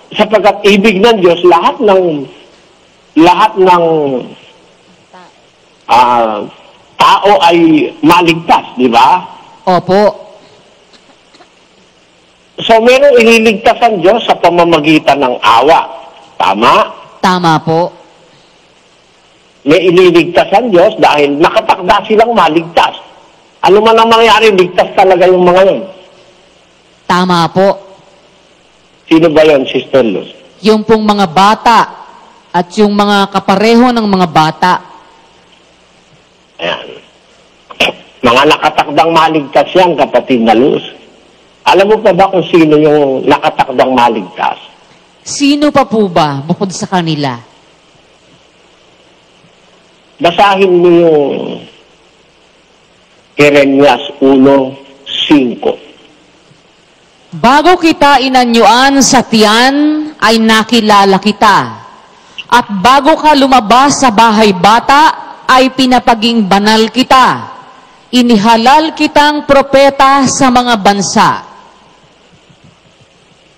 Sapagkat ibig ng Diyos, lahat ng tao ay maligtas, di ba? Opo. So, merong ililigtas ang Diyos sa pamamagitan ng awa. Tama? Tama po. May ililigtas ang Diyos dahil nakatakda silang maligtas. Ano man ang mangyari, ligtas talaga yung mga yun. Tama po. Sino ba yun, Sister Luz? Yung pong mga bata at yung mga kapareho ng mga bata. Ayan. Mga nakatakdang maligtas yan, kapatid na Luz. Alam mo pa ba kung sino yung nakatakdang maligtas? Sino pa po ba bukod sa kanila? Basahin mo yung Jeremias 1:5. Bago kita inanyuan sa tiyan, ay nakilala kita. At bago ka lumabas sa bahay bata, ay pinapaging banal kita. Inihalal kitang propeta sa mga bansa.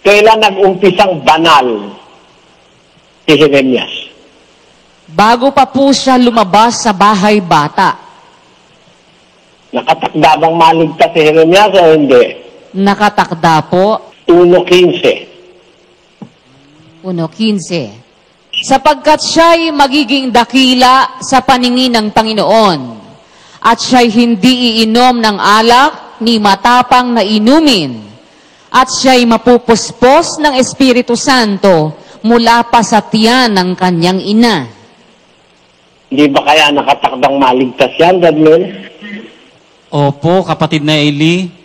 Kailan nag-umpisang banal si Jeremias? Bago pa po siya lumabas sa bahay bata. Nakatakda bang maligtas si Jeremias o hindi? Nakatakda po. 1:15. 1:15. Sapagkat siya'y magiging dakila sa paningin ng Panginoon, at siya'y hindi iinom ng alak ni matapang na inumin, at siya'y mapupuspos ng Espiritu Santo mula pa sa tiyan ng kanyang ina. Hindi ba kaya nakatakdang maligtas yan, Gadlon? Opo, kapatid na Eli.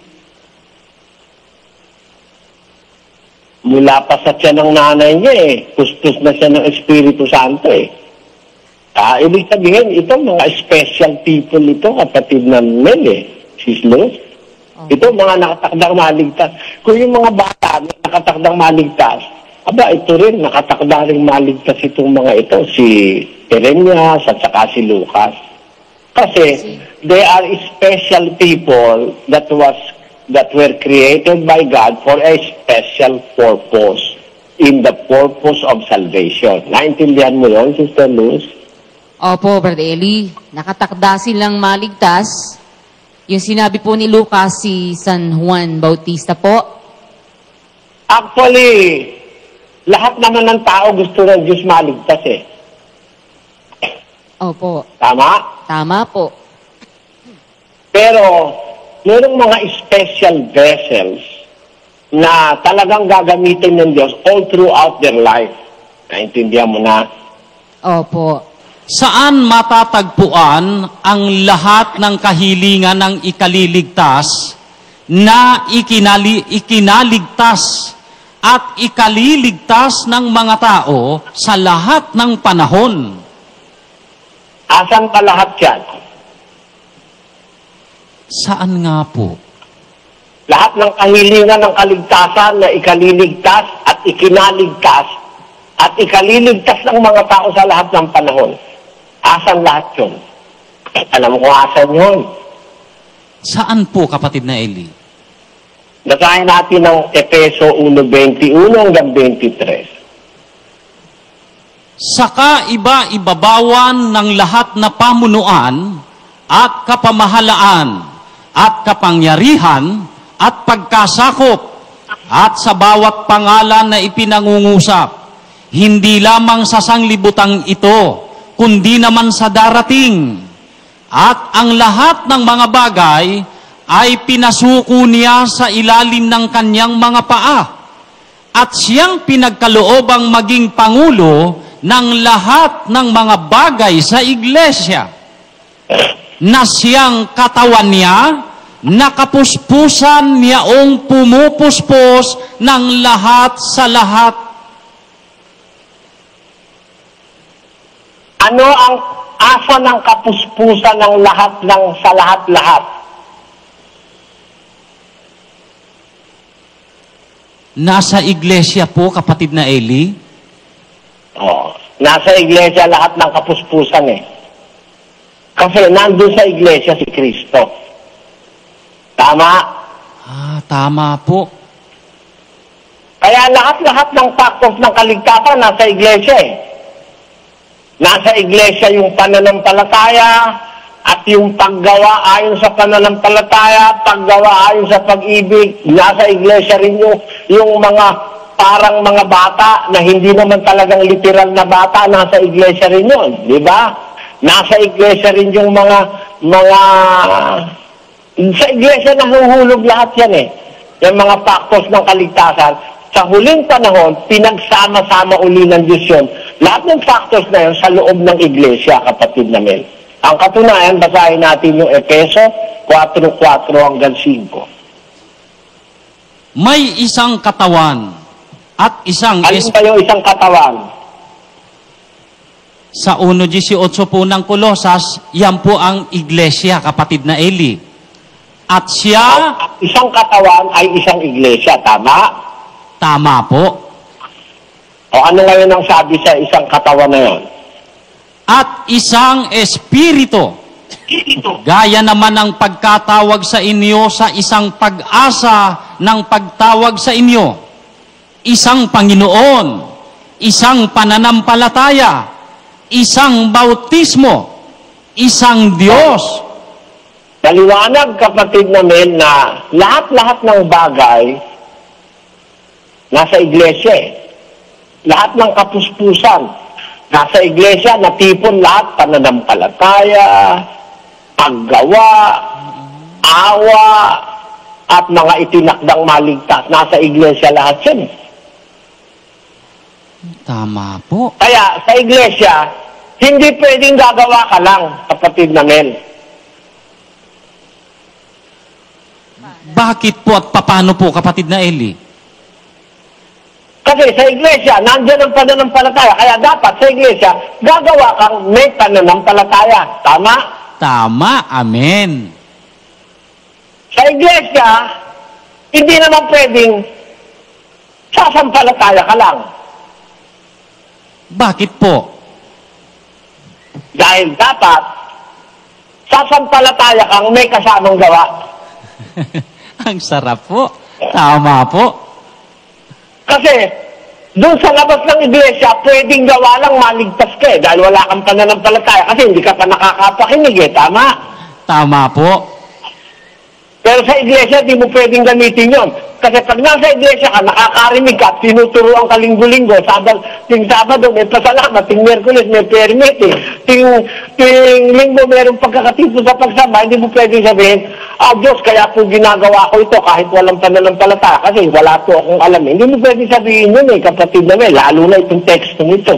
Mula pa sa tiyan ng nanay niya Kustos na siya ng Espiritu Santo Ibig sabihin, ito mga special people ito, kapatid na Mel Sis Luz. Ito mga nakatakdang maligtas. Kung yung mga bata nakatakdang maligtas, ito rin, nakatakda rin maligtas itong mga ito, si Jeremias at saka si Lucas. Kasi, they are special people that were created by God for a special purpose, in the purpose of salvation. Naintindihan mo yun, Sister Luz? Opo, Brother Eli. Nakatakda silang maligtas. Yung sinabi po ni Lucas, si San Juan Bautista po. Actually, lahat naman ng tao gusto ng Diyos maligtas Opo. Tama? Tama po. Pero, merong mga special vessels na talagang gagamitin ng Diyos all throughout their life. Naintindihan mo na? Opo. Saan matatagpuan ang lahat ng kahilingan ng ikaliligtas na ikinaligtas at ikaliligtas ng mga tao sa lahat ng panahon? Asan pa lahat yan? Saan nga po? Lahat ng kahilingan ng kaligtasan na ikaliligtas at ikinaligtas at ikaliligtas ng mga tao sa lahat ng panahon. Asan lahat yun? Alam mo kung asan yun? Saan po, kapatid na Eli? Basahin natin ng Efeso 1:21 hanggang 23. Saka iba-ibabawan ng lahat na pamunuan at kapamahalaan at kapangyarihan at pagkasakop at sa bawat pangalan na ipinangungusap, hindi lamang sa sanglibutang ito, kundi naman sa darating. At ang lahat ng mga bagay ay pinasuko niya sa ilalim ng kanyang mga paa. At siyang pinagkaloobang maging pangulo ng lahat ng mga bagay sa iglesia, na siyang katawan niya, nakapuspusan niyaong pumupuspos ng lahat sa lahat. Ano ang asa ng kapuspusan ng lahat ng sa lahat-lahat? Nasa iglesia po, kapatid na Eli. Nasa iglesia lahat ng kapuspusan Kasi nandun sa iglesia si Kristo. Tama? Tama po. Kaya lahat-lahat ng factors ng kaligtasan nasa iglesia eh. Nasa iglesia yung pananampalataya at yung paggawa ayon sa pananampalataya, paggawa ayon sa pag-ibig. Nasa iglesia rin yung mga parang mga bata na hindi naman talagang literal na bata, nasa iglesia rin yun, di ba? Nasa iglesia rin yung mga sa iglesia nahuhulog lahat yan eh. Yung mga factors ng kaligtasan. Sa huling panahon, pinagsama-sama uli ng Diyos yun. Lahat ng factors na yun sa loob ng iglesia, kapatid namin. Ang katunayan, basahin natin yung Efeso 4:4 hanggang 5. May isang katawan at isang Alin ba yung isang katawan? Sa 1:18 po ng Kolosas, yan po ang iglesia, kapatid na Eli. At siya, Isang katawan ay isang iglesia, tama? tama po. O ano ngayon ang sabi sa isang katawan na yun? At isang espiritu. Gaya naman ang pagkatawag sa inyo sa isang pag-asa ng pagtawag sa inyo. Isang Panginoon, isang pananampalataya, isang bautismo, isang Diyos. Maliwanag, kapatid namin, na lahat-lahat ng bagay nasa iglesia eh. Lahat ng kapuspusan nasa iglesia, natipon lahat, pananampalataya, paggawa, awa, at mga itinakdang maligtas. Nasa iglesia lahat yun. Tama po. Kaya sa iglesia, hindi pwedeng gagawa ka lang, kapatid namin. Bakit po at paano po, kapatid na Eli? Kasi sa iglesia, nandiyan ang pananampalataya. Kaya dapat sa iglesia, gagawa kang may pananampalataya. Tama? Tama, amen. Sa iglesia, hindi naman pwedeng sasampalataya ka lang. Bakit po? Dahil dapat, sasampalataya kang may kasamang gawa. Ang sarap po. Tama po. Kasi, doon sa labas ng iglesia, pwedeng gawa lang maligtas ka eh. Dahil wala kang pananampalataya. Kasi hindi ka pa nakakapakinig eh. Tama? Tama po. Pero sa iglesia, di mo pwedeng gamitin yon. Kasi pag nasa iglesia ka, nakakarinig ka, tinuturuan ka linggo-linggo, ting Sabado may pasalamat, ting Miyerkules may permit, ting Linggo mayroong pagkakatipo sa pagsamba, hindi mo pwedeng sabihin, Diyos, kaya po ginagawa ko ito kahit walang pananampalataya, kasi wala po akong alam. Hindi mo pwedeng sabihin yun kapatid namin, lalo na itong text nito.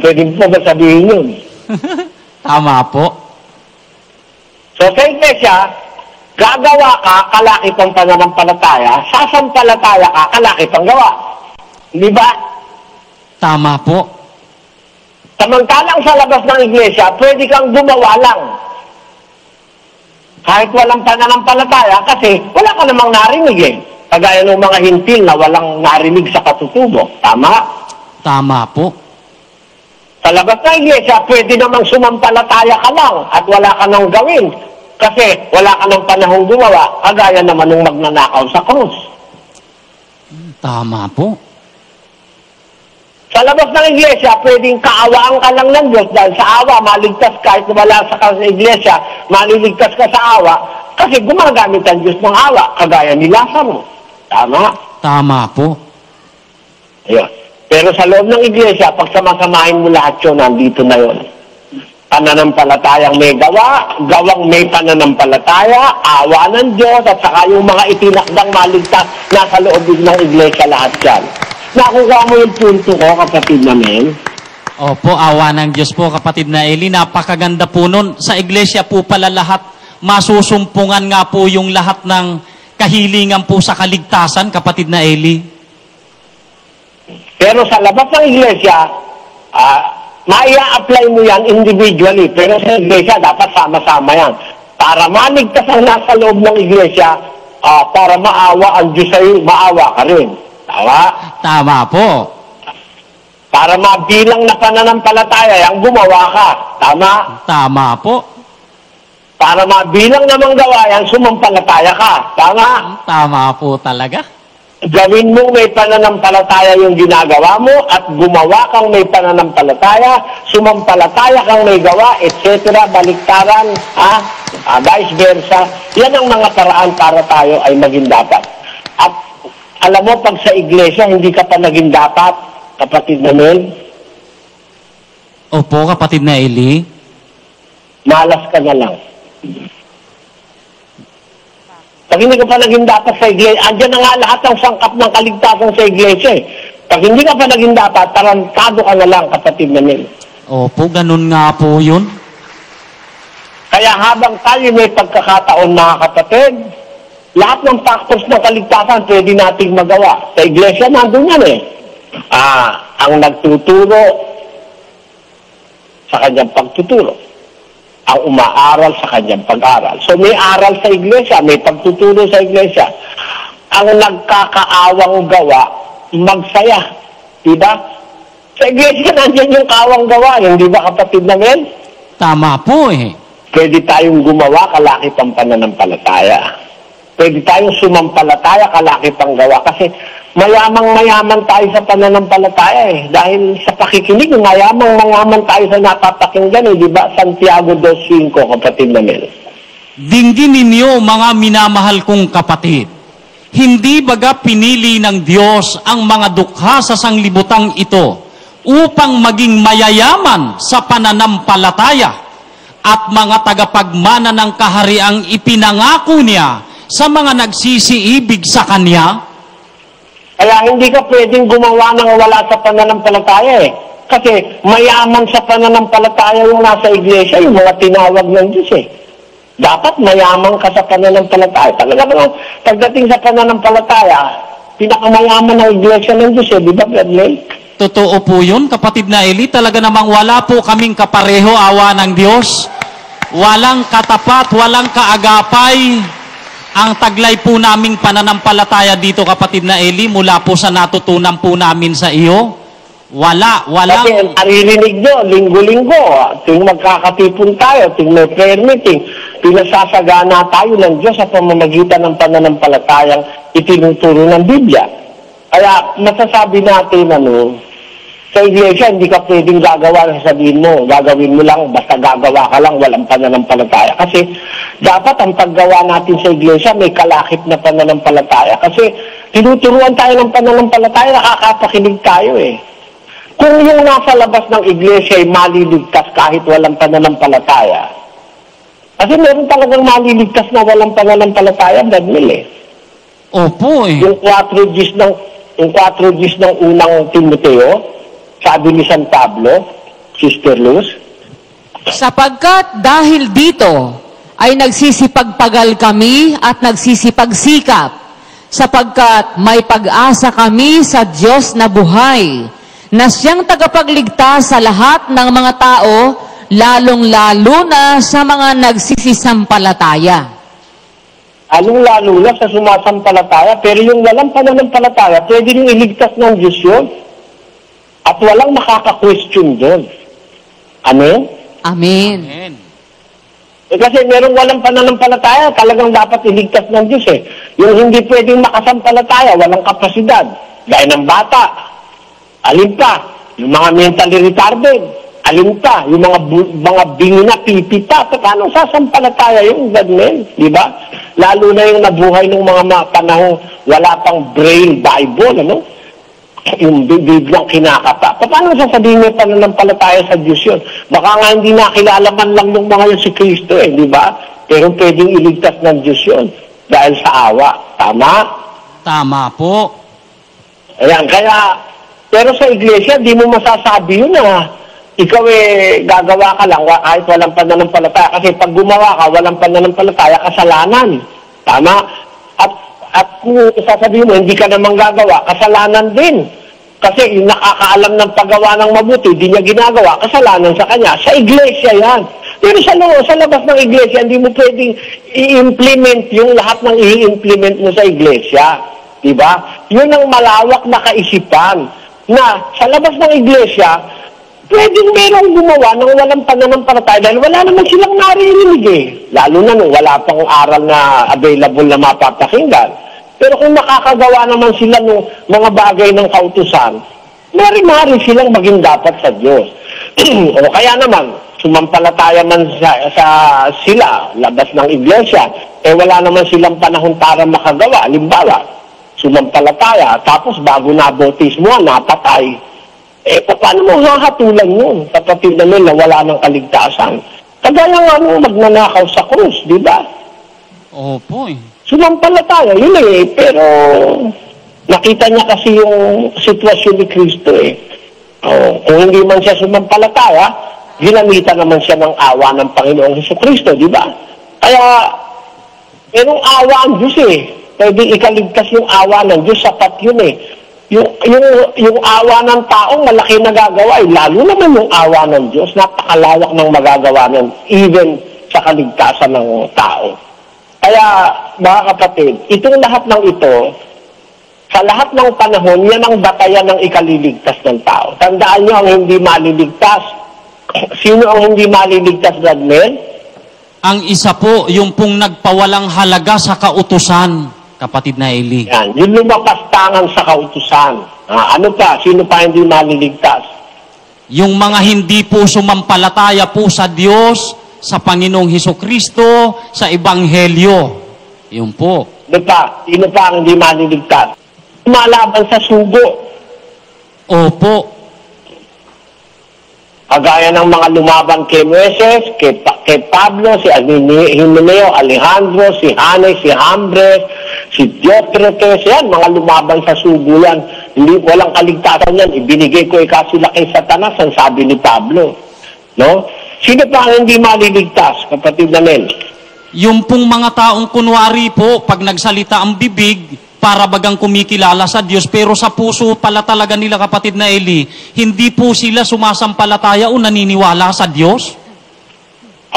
Pwede mo ba sabihin yun? Tama po. So sa iglesia, gagawa ka, kalaki pang pananampalataya, sasampalataya ka, kalaki pang gawa. Di ba? Tama po. Samantalang sa labas ng iglesia, pwede kang gumawa lang. Kahit walang pananampalataya, kasi wala ka namang narinig eh. Kagaya ng mga hintil na walang narinig sa katutubo. Tama? Tama po. Sa labas ng iglesia, pwede namang sumampalataya ka lang at wala ka nang gawin. Kasi wala ka ng panahong gumawa, kagaya naman ng magnanakaw sa krus. Tama po. Sa labas ng iglesia, pwedeng kaawaan ka lang ng Diyos dahil sa awa, maligtas kahit wala sa iglesia, maliligtas ka sa awa, kasi gumagamit ang Diyos ng awa, kagaya ni Lazaro. Tama? Tama po. Ayun. Pero sa loob ng iglesia, pag samasamahin mo lahat yun, nandito na yun. Pananampalatayang may gawa, gawang may pananampalataya, awa ng Diyos, at saka yung mga itinakdang maligtas nasa loob ng iglesia lahat yan. Nakuha mo yung punto ko, kapatid namin. Opo, awa ng Diyos po, kapatid na Eli. Napakaganda po nun. Sa iglesia po pala lahat, masusumpungan nga po yung lahat ng kahilingan po sa kaligtasan, kapatid na Eli. Pero sa labas ng iglesia, maia-apply mo yan individually. Pero sa iglesia, dapat sama-sama yan. Para maligtas ang nasa loob ng iglesia, para maawa ang Diyos sa'yo, maawa ka rin. Tama? Tama po. Para mabilang na pananampalataya, yung gumawa ka. Tama? Tama po. Para mabilang namang gawa yan, sumampalataya ka. Tama? Tama po talaga. Gawin mo may pananampalataya yung ginagawa mo at gumawa kang may pananampalataya, sumampalataya kang may gawa, etc. Baliktaran, vice versa. Yan ang mga paraan para tayo ay maging dapat. At alam mo, pag sa iglesia, hindi ka pa naging dapat, kapatid na Mel. Opo, kapatid na Eli. Malas ka na lang. Pag hindi ka pa naging dapat sa iglesia, andyan na nga lahat ng sangkap ng kaligtasan sa iglesia. Pag hindi ka pa naging dapat, tarantado ka na lang, kapatid na Mel. Opo, ganun nga po yun. Kaya habang tayo may pagkakataon, mga kapatid, lahat ng factors ng kaligtasan pwede nating magawa. Sa iglesia, nandun yan eh. Ang nagtuturo sa kanyang pagtuturo. Ang umaaral sa kanyang pag-aral. So may aral sa iglesia, may pagtuturo sa iglesia. Ang nagkakaawang gawa, magsaya. Diba? Sa iglesia, nandiyan yung kaawang gawa. Hindi ba, kapatid na Mel? Tama po eh. Pwede tayong gumawa, kalakip ang pananampalataya. Pwede tayong sumampalataya, kalakip ang gawa. Kasi mayamang-mayaman tayo sa pananampalataya eh. Dahil sa pakikinig, mayamang-mayaman tayo sa napapakinggan eh. Diba? Santiago 2.5, kapatid na Mel. Dinggin ninyo, mga minamahal kong kapatid. Hindi baga pinili ng Diyos ang mga dukha sa sanglibutang ito upang maging mayayaman sa pananampalataya at mga tagapagmana ng kahariang ipinangako niya sa mga nagsisiibig sa Kanya? Kaya hindi ka pwedeng gumawa ng wala sa pananampalataya eh. Kasi mayaman sa pananampalataya yung nasa iglesia, yung mga tinawag ng Diyos eh. Dapat mayaman ka sa pananampalataya. Talaga naman, pagdating sa pananampalataya, pinakamayaman ng iglesia ng Diyos eh. Di ba, Bradley? Totoo po yun, kapatid na Eli. Talaga namang wala po kaming kapareho awa ng Diyos. Walang katapat, walang kaagapay. Ang taglay po naming pananampalataya dito, kapatid na Eli, mula po sa natutunan po namin sa iyo, walang... Kasi naririnig nyo, linggo-linggo, tuwing magkakatipon tayo, tuwing may prayer meeting, pinasasagana tayo ng Diyos sa pamamagitan ng pananampalatayang itinuturo ng Biblia. Kaya masasabi natin, sa iglesia, hindi ka pwedeng gagawa, sasabihin mo, gagawin mo lang, basta gagawa ka lang, walang pananampalataya. Kasi dapat ang paggawa natin sa iglesia, may kalakip na pananampalataya. Kasi tinuturuan tayo ng pananampalataya, nakakapakinig tayo eh. Kung yung nasa labas ng iglesia ay maliligtas kahit walang pananampalataya, kasi meron talagang maliligtas na walang pananampalataya, Daniel eh. Opo eh. Yung 4 Gs ng unang Timoteo, sabi ni San Pablo, Sister Luz, Sapagkat dahil dito ay nagsisipagpagal kami at nagsisipagsikap, sapagkat may pag-asa kami sa Diyos na buhay, na siyang tagapagligtas sa lahat ng mga tao, lalong-lalo na sa mga nagsisisampalataya. Lalong-lalo na sa sumasampalataya, pero yung walang pananampalataya, pwede rin iligtas ng Diyos yun. At walang makaka-question doon. Amen? Amen. Amen. Kasi merong walang pananampalataya, talagang dapat iligtas ng Diyos eh. Yung hindi pwedeng makasampalataya, walang kapasidad. Gaya ng bata, alin pa, yung mga mentally retarded, alin pa, yung mga bingi na pipita, paano sasampalataya yung ganun, di ba? Lalo na yung nabuhay ng mga panahong wala pang Braille Bible, yung Biblia kinakata. Paano sasabihin mo pananampalataya sa Diyos yun? Baka nga hindi nakilala man lang ng mga yun si Kristo di ba? Pero pwedeng iligtas ng Diyos yun dahil sa awa. Tama? Tama po. Ayan, kaya, pero sa iglesia, di mo masasabi yun ikaw gagawa ka lang kahit walang pananampalataya. Kasi pag gumawa ka, walang pananampalataya, kasalanan. Tama? At kung sasabihin mo, hindi ka naman gagawa, kasalanan din. Kasi yung nakakaalam ng paggawa ng mabuti, hindi niya ginagawa, kasalanan sa kanya. Sa iglesia yan. Pero sa labas ng iglesia, hindi mo pwedeng i-implement yung lahat ng i-implement mo sa iglesia. Diba? Yun ang malawak na kaisipan na sa labas ng iglesia, pwedeng merong gumawa ng walang pananampalataya dahil wala naman silang naririnig Lalo na nung wala pang aral na available na mapapakinggan. Pero kung nakakagawa naman sila ng mga bagay ng kautusan, mari-mari silang maging dapat sa Diyos. O kaya naman, sumampalataya man sila, labas ng iglesia, wala naman silang panahon para makagawa. Halimbawa, sumampalataya, tapos bago nabautismo, napatay. Paano mo hahatulan yun? Kapatid na nila, wala ng kaligtasan. Kagaya nga magnanakaw sa krus, di ba? Opo eh. Sumampalataya, yun pero nakita niya kasi yung sitwasyon ni Kristo kung hindi man siya sumampalataya, ginamitan naman siya ng awa ng Panginoong Jesucristo, di ba? Kaya, merong awa ang Diyos Pwede ikaligtas yung awa ng Diyos, sapat yun Yung awa ng taong malaki nagagawa, lalo naman yung awa ng Diyos, napakalawak ng magagawa nun, even sa kaligtasan ng tao. Kaya, mga kapatid, itong lahat ng ito, sa lahat ng panahon, yan ang batayan ng ikaliligtas ng tao. Tandaan nyo ang hindi maliligtas. Sino ang hindi maliligtas, Radmel? Ang isa po, yung pong nagpawalang halaga sa kautusan, kapatid na Eli. Yan, yung lumapastangan sa kautusan. Ano pa? Sino pa hindi maliligtas? Yung mga hindi po sumampalataya po sa Diyos, sa Panginoong Hesukristo, sa Ebanghelyo. Yun po. Sino pa ang hindi maliligtas? Lumalaban sa sugo. Opo. Kagaya ng mga lumaban kay Moises, kay Pablo, si Himeneo, Alejandro, si Hanay, si Hambres, si Diotrephes, yan, mga lumaban sa sugo yan. Walang kaligtasan yan. Ibinigay ko sila kay Satanas, ang sabi ni Pablo. No? Sino pa ang hindi maliligtas, kapatid na Mel? Yung pong mga taong kunwari po, pag nagsalita ang bibig, para bagang kumikilala sa Diyos, pero sa puso pala talaga nila, kapatid na Eli, hindi po sila sumasampalataya o naniniwala sa Diyos?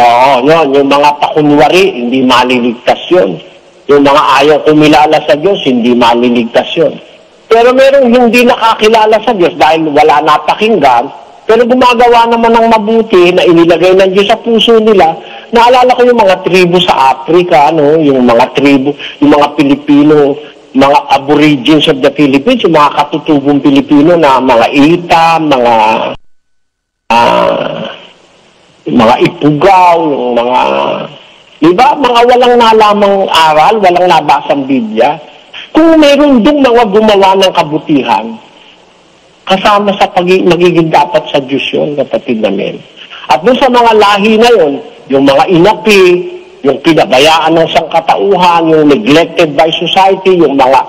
Oo, yun. Yung mga pakunwari, hindi maliligtas yun. Yung mga ayaw kumilala sa Diyos, hindi maliligtas yun. Pero merong hindi nakakilala sa Diyos dahil wala napakinggan, pero gumagawa naman ng mabuti na inilagay ng Diyos sa puso nila. Naalala ko yung mga tribo sa Africa, yung mga tribo, yung mga Pilipino, mga aborigines of the Philippines, yung mga katutubong Pilipino na mga Ita, mga Ipugaw, yung mga, di ba, mga walang nalamang aral, walang nabasang Biblia. Kung mayroon dong mga gumawa ng kabutihan, kasama sa magiging dapat sa Diyos yun, kapatid namin. At doon sa mga lahi na yun, yung mga inapi, yung pinabayaan ng sangkatauhan, yung neglected by society, yung mga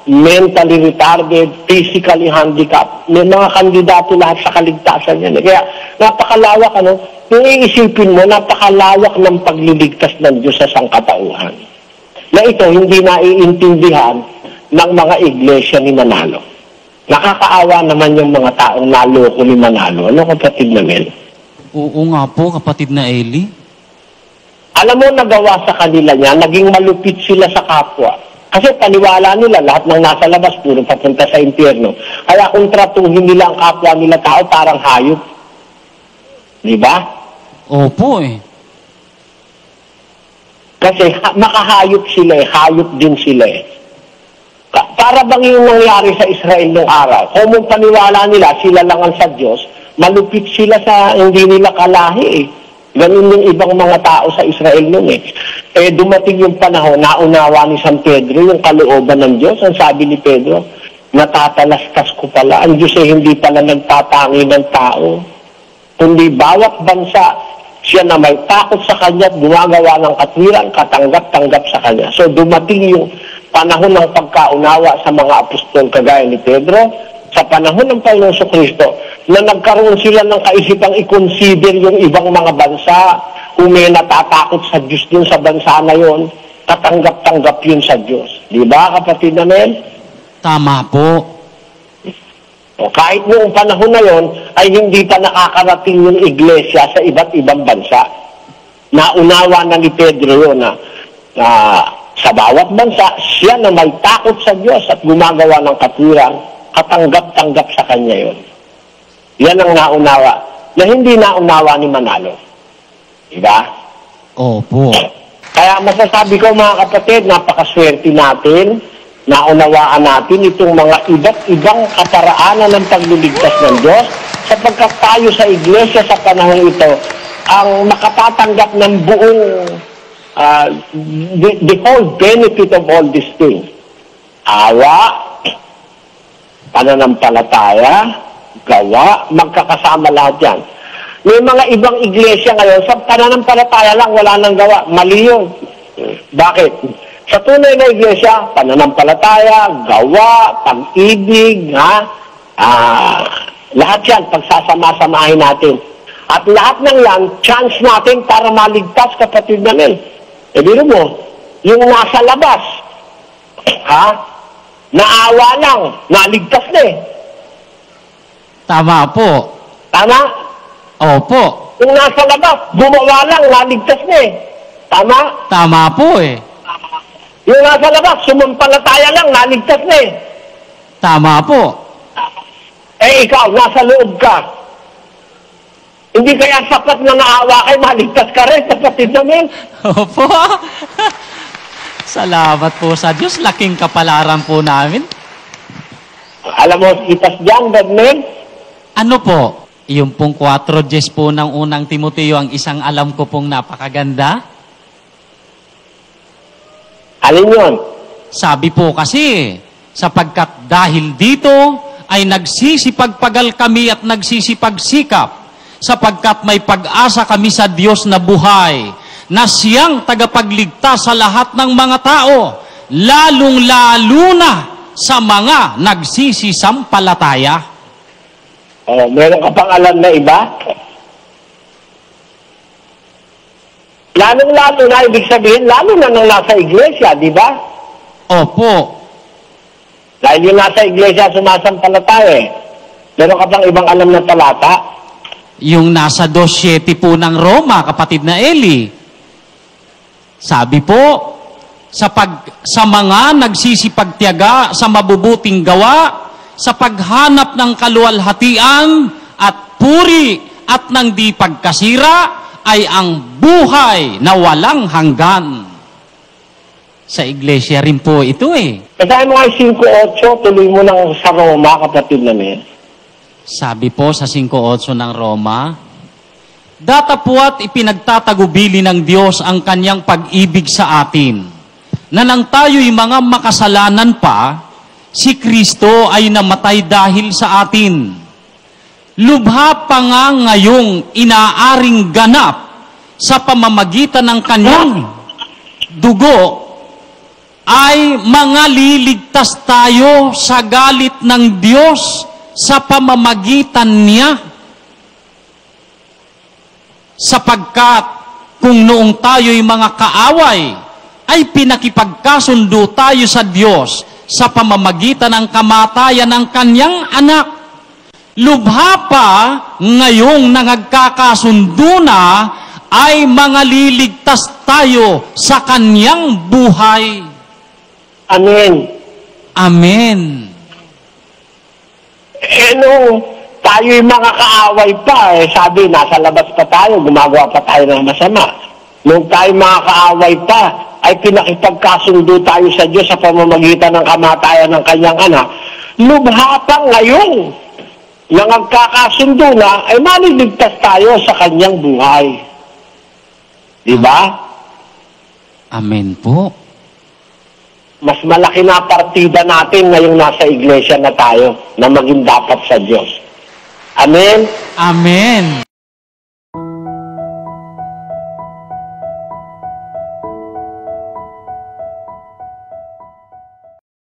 mentally retarded, physically handicapped, may mga kandidato lahat sa kaligtasan yan. Kaya napakalawak, kung iisipin mo, napakalawak ng pagliligtas ng Diyos sa sangkatauhan. Na ito, hindi naiintindihan ng mga iglesia ni Manalo. Nakakaawa naman yung mga taong naloko ni Manalo. Ano, kapatid na Mel? Oo nga po, kapatid na Eli. Alam mo, nagawa sa kanila niya, naging malupit sila sa kapwa. Kasi paniwala nila, lahat ng nasa labas, puro papunta sa impyerno. Kaya kung tratuhin nila ang kapwa nila tao, parang hayop. Di ba? Opo Kasi makahayop sila hayop din sila Para bang yung nangyari sa Israel nung araw, kung paniwala nila, sila lang ang sa Diyos, malupit sila sa hindi nila kalahi Ganun yung ibang mga tao sa Israel nung dumating yung panahon, naunawa ni San Pedro yung kalooban ng Diyos. Ang sabi ni Pedro, natatalastas ko pala. Ang Diyos hindi pala nagtatangi ng tao. Kundi bawat bansa, siya na may takot sa Kanya at gumagawa ng katwiran, katanggap-tanggap sa Kanya. So dumating yung panahon ng pagkaunawa sa mga apostol kagaya ni Pedro, sa panahon ng Panginoong Jesucristo, na nagkaroon sila ng kaisipang i-consider yung ibang mga bansa, kung may natatakot sa Diyos dun sa bansa na yon, katanggap-tanggap yun sa Diyos. Di ba, kapatid namin? Tama po. O, kahit noong panahon na yon, ay hindi pa nakakarating yung iglesia sa iba't ibang bansa. Naunawa na ni Pedro yun na sa bawat bansa, siya na may takot sa Diyos at gumagawa ng katwiran, katanggap-tanggap sa Kanya yun. Yan ang naunawa, na hindi naunawa ni Manalo. Diba? Opo. Kaya masasabi ko mga kapatid, napakaswerte natin naunawaan natin itong mga iba't ibang kaparaanan ng pagliligtas ng Diyos, sapagkat tayo sa iglesia sa panahon ito ang makatatanggap ng buong the whole benefit of all these things. Awa, pananampalataya, gawa, magkakasama lahat yan. May mga ibang iglesia ngayon, sa pananampalataya lang, wala nang gawa. Mali yun. Bakit? Sa tunay na iglesia, pananampalataya, gawa, pag-ibig, lahat yan, pagsasama-samahin natin. At lahat ng yan, chance natin para maligtas, kapatid namin. E dito mo, yung nasa labas, naawa lang, naligtas na eh. Tama po. Tama? Opo. Yung nasa labas, gumawa lang, naligtas na eh. Tama? Tama po eh. Yung nasa labas, sumampalataya lang, naligtas na eh. Tama po. Eh ikaw, nasa loob ka. Hindi kaya sapat na naawa kay maligtas ka rin, kapatid namin. Opo. Salamat po sa Diyos. Laking kapalaran po namin. Alam mo, itas dyan, Badman? Ano po? Yung pong 4:10 po ng unang Timoteo, ang isang alam ko pong napakaganda. Alin yun? Sabi po kasi, sapagkat dahil dito ay nagsisipagpagal kami at nagsisipagsikap, sapagkat may pag-asa kami sa Diyos na buhay, na siyang tagapagligtas sa lahat ng mga tao, lalong-lalo na sa mga nagsisisampalataya. Oh, meron ka pang alam na iba? Lalong-lalo na, ibig sabihin, lalo na nang nasa iglesia, di ba? Opo. Dahil yung nasa iglesia, sumasampalataya eh. Meron ka pang ibang alam na talata? Yung nasa 2:7 po ng Roma, kapatid na Eli. Sabi po, sa mga nagsisipagtiyaga sa mabubuting gawa, sa paghanap ng kaluwalhatian at puri at ng di pagkasira, ay ang buhay na walang hanggan. Sa iglesia rin po ito eh. Basahin mo nga 5:8, tuloy mo lang sa Roma, kapatid namin. Sabi po sa 5:8 ng Roma, datapwat ipinagtatagubili ng Diyos ang kanyang pag-ibig sa atin, na nang tayo'y mga makasalanan pa, si Kristo ay namatay dahil sa atin. Lubha pa nga ngayong inaaring ganap sa pamamagitan ng kanyang dugo, ay mangliligtas tayo sa galit ng Diyos sa pamamagitan niya. Sapagkat kung noong tayo'y mga kaaway, ay pinakipagkasundo tayo sa Diyos sa pamamagitan ng kamatayan ng kanyang anak. Lubha pa ngayong nangagkakasundo na, ay mangliligtas tayo sa kanyang buhay. Amen. Amen. Nung tayo'y mga kaaway pa, sabi, nasa labas pa tayo, gumagawa pa tayo ng masama. Nung tayo mga kaaway pa, ay pinakipagkasundo tayo sa Diyos sa pamamagitan ng kamatayan ng kanyang anak. Lubha pa ngayong nangagkakasundo na, ay maliligtas tayo sa kanyang buhay. Diba? Amen po. Mas malaki na partida natin ngayong nasa iglesia na tayo na maging dapat sa Diyos. Amen? Amen.